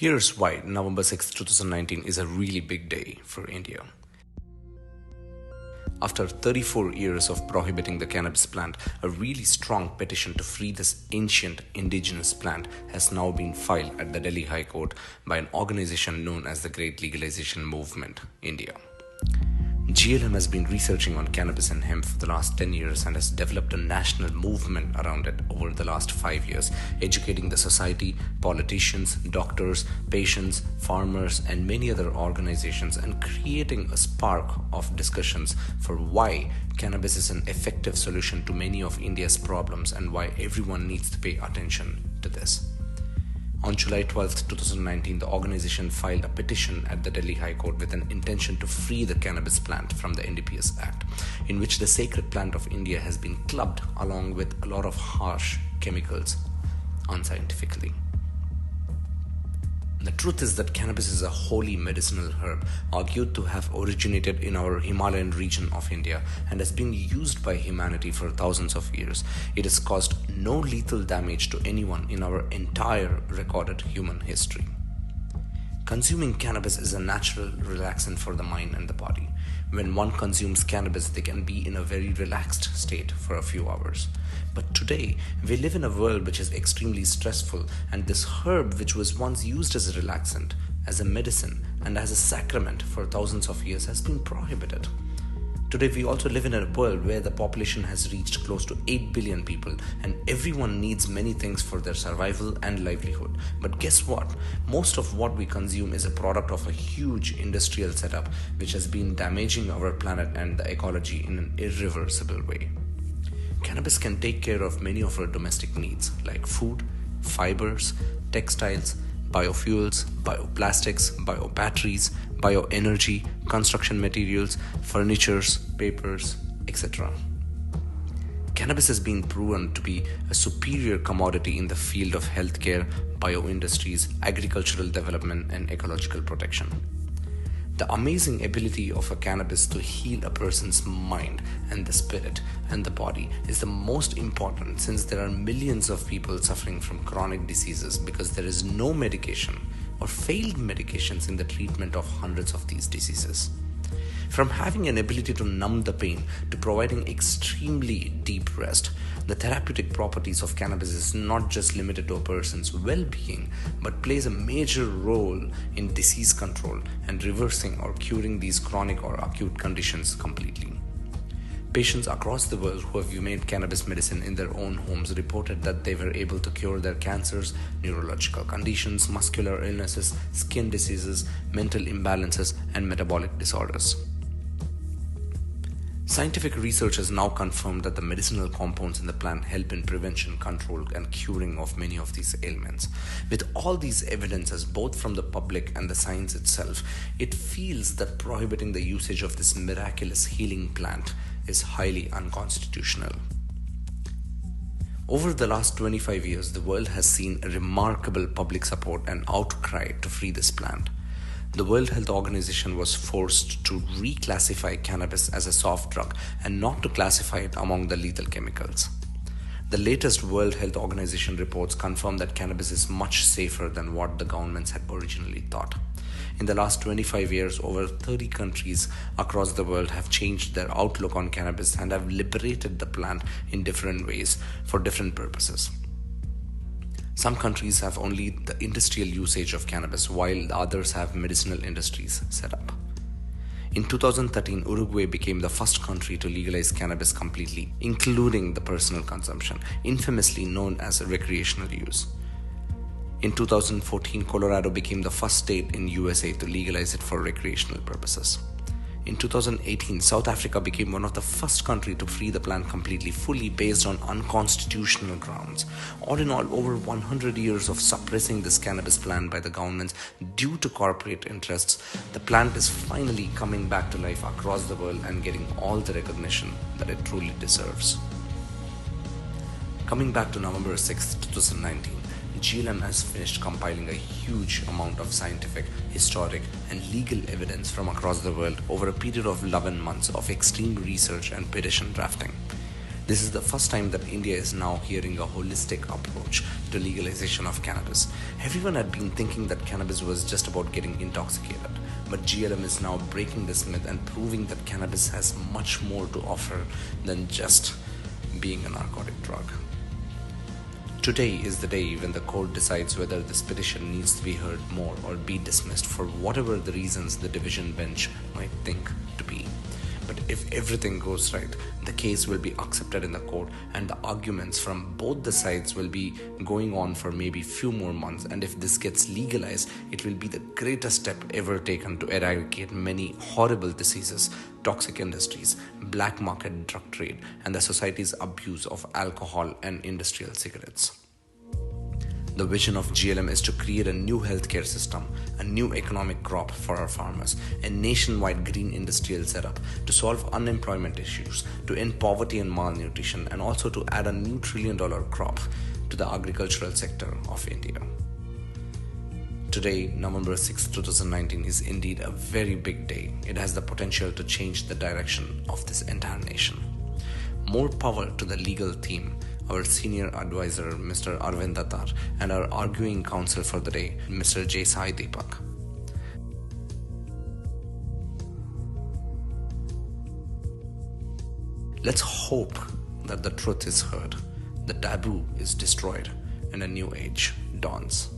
Here's why November 6, 2019 is a really big day for India. After 34 years of prohibiting the cannabis plant, a really strong petition to free this ancient indigenous plant has now been filed at the Delhi High Court by an organization known as the Great Legalisation Movement, India. GLM has been researching on cannabis and hemp for the last 10 years and has developed a national movement around it over the last 5 years, educating the society, politicians, doctors, patients, farmers, and many other organizations, and creating a spark of discussions for why cannabis is an effective solution to many of India's problems and why everyone needs to pay attention to this. On July 12, 2019, the organization filed a petition at the Delhi High Court with an intention to free the cannabis plant from the NDPS Act, in which the sacred plant of India has been clubbed along with a lot of harsh chemicals unscientifically. The truth is that cannabis is a holy medicinal herb, argued to have originated in our Himalayan region of India and has been used by humanity for thousands of years. It has caused no lethal damage to anyone in our entire recorded human history. Consuming cannabis is a natural relaxant for the mind and the body. When one consumes cannabis, they can be in a very relaxed state for a few hours. But today, we live in a world which is extremely stressful, and this herb, which was once used as a relaxant, as a medicine, and as a sacrament for thousands of years, has been prohibited. Today, we also live in a world where the population has reached close to 8 billion people, and everyone needs many things for their survival and livelihood. But guess what? Most of what we consume is a product of a huge industrial setup which has been damaging our planet and the ecology in an irreversible way. Cannabis can take care of many of our domestic needs like food, fibers, textiles, biofuels, bioplastics, biobatteries, bioenergy, construction materials, furnitures, papers, etc. Cannabis has been proven to be a superior commodity in the field of healthcare, bioindustries, agricultural development, and ecological protection. The amazing ability of a cannabis to heal a person's mind and the spirit and the body is the most important, since there are millions of people suffering from chronic diseases because there is no medication or failed medications in the treatment of hundreds of these diseases. From having an ability to numb the pain to providing extremely deep rest, the therapeutic properties of cannabis is not just limited to a person's well-being, but plays a major role in disease control and reversing or curing these chronic or acute conditions completely. Patients across the world who have made cannabis medicine in their own homes reported that they were able to cure their cancers, neurological conditions, muscular illnesses, skin diseases, mental imbalances, and metabolic disorders. Scientific research has now confirmed that the medicinal compounds in the plant help in prevention, control, and curing of many of these ailments. With all these evidences, both from the public and the science itself, it feels that prohibiting the usage of this miraculous healing plant is highly unconstitutional. Over the last 25 years, the world has seen a remarkable public support and outcry to free this plant. The World Health Organization was forced to reclassify cannabis as a soft drug and not to classify it among the lethal chemicals. The latest World Health Organization reports confirm that cannabis is much safer than what the governments had originally thought. In the last 25 years, over 30 countries across the world have changed their outlook on cannabis and have liberated the plant in different ways for different purposes. Some countries have only the industrial usage of cannabis, while the others have medicinal industries set up. In 2013, Uruguay became the first country to legalize cannabis completely, including the personal consumption, infamously known as recreational use. In 2014, Colorado became the first state in USA to legalize it for recreational purposes. In 2018, South Africa became one of the first countries to free the plant completely, fully based on unconstitutional grounds. All in all, over 100 years of suppressing this cannabis plant by the governments due to corporate interests, the plant is finally coming back to life across the world and getting all the recognition that it truly deserves. Coming back to November 6, 2019, GLM has finished compiling a huge amount of scientific, historic, and legal evidence from across the world over a period of 11 months of extreme research and petition drafting. This is the first time that India is now hearing a holistic approach to legalization of cannabis. Everyone had been thinking that cannabis was just about getting intoxicated, but GLM is now breaking this myth and proving that cannabis has much more to offer than just being a narcotic drug. Today is the day when the court decides whether this petition needs to be heard more or be dismissed for whatever the reasons the division bench might think to be. But if everything goes right, the case will be accepted in the court and the arguments from both the sides will be going on for maybe few more months, and if this gets legalized, it will be the greatest step ever taken to eradicate many horrible diseases, toxic industries, black market drug trade, and the society's abuse of alcohol and industrial cigarettes. The vision of GLM is to create a new healthcare system, a new economic crop for our farmers, a nationwide green industrial setup to solve unemployment issues, to end poverty and malnutrition, and also to add a new $1 trillion crop to the agricultural sector of India. Today, November 6, 2019 is indeed a very big day. It has the potential to change the direction of this entire nation. More power to the legal team, our senior advisor, Mr. Arvind Dattar, and our arguing counsel for the day, Mr. J. Sai Deepak. Let's hope that the truth is heard, the taboo is destroyed, and a new age dawns.